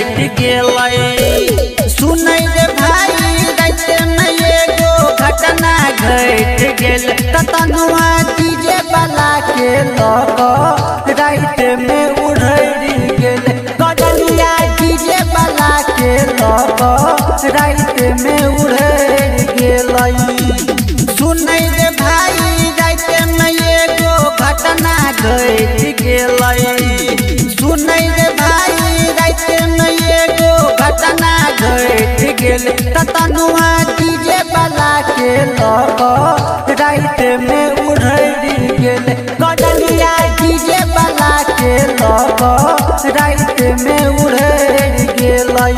घट गेलै। सुनै रे भाई रात में एगो घटना घट गेल। तनुआ डीजे वाला के लग रात में उड़ि गेल। गजलिया डीजे वाला के लग रात में उड़ि गेलै। सुनै रे भाई रात में एगो घटना घट गेलै। सुनै रे भाई रात में एगो घटना घट गेल। तनुआ डीजे वाला के लग रात में उड़ि गेल। गजलिया डीजे वाला के लग रात में उड़ि गेलै।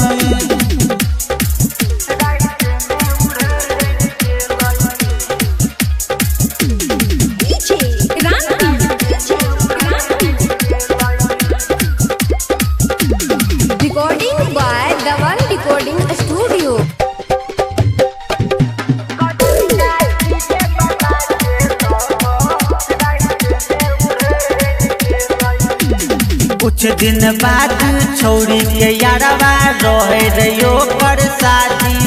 Recording by Dawan Recording Studio. कुछ दिन बाद छौरी के यारवा रहे रहियो कर शादी।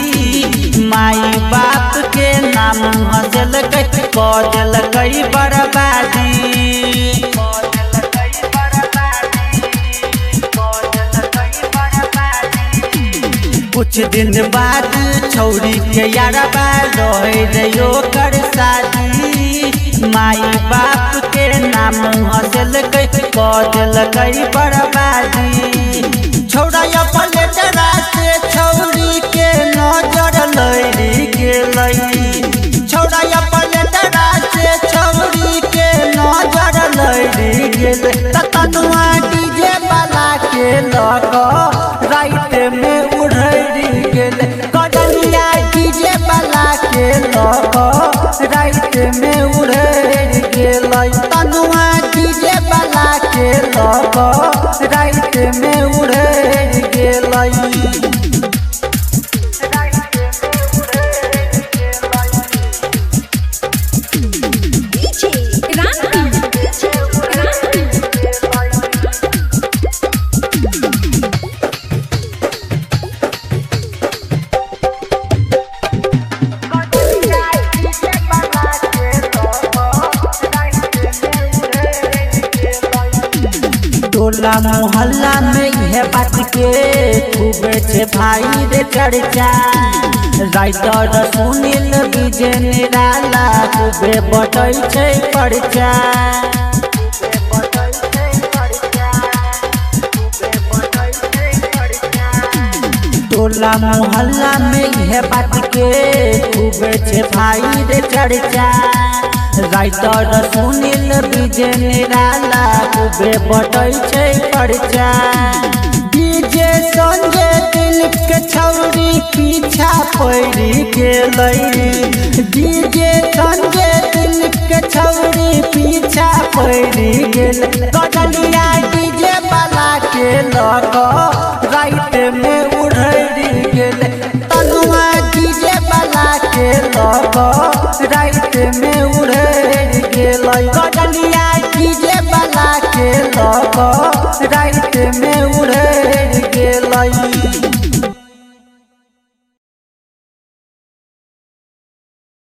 माई बाप के नाम हंसल कर दिलकै बर्बादी। कुछ दिन बाद छौरी के यारवा रहे रहियो कर शादी। माई बाप के नाम हंसल कर दिलकै बर्बादी। छौरा अपन डरा से छौरी के नजर लड़ि गेलै। छौरा अपन डरा से छौरी के नजर लड़ि गेलै। तनुआ डीजे वाला के लग रात में उड़ि गेलै। गजलिया डीजे वाला के लग रात में उड़ि गेलै। तनुआ डीजे वाला के लग रात में उड़ि गेलै। टोला मोहल्ला में यह बात के खूबे छे भाई रे चर्चा। राइटर सुनील विजय निराला खूबे बटै छै परचा। टोला मोहल्ला में यह बात के खूबे छे भाई रे चर्चा। राइटर सुनील विजय निराला खूबे बटै छै परचा। डीजे संजय दिलीप के छौरी पीछा पड़ि गेलै। डीजे संजय दिलीप के छौरी पीछा पड़ि गेलै। गजलिया डीजे वाला के लग रात में उड़ि गेलै। तनुआ डीजे वाला के लग रात में उड़ि गेलै। गजलिया डीजे वाला के लग रात में उड़ि गेलै।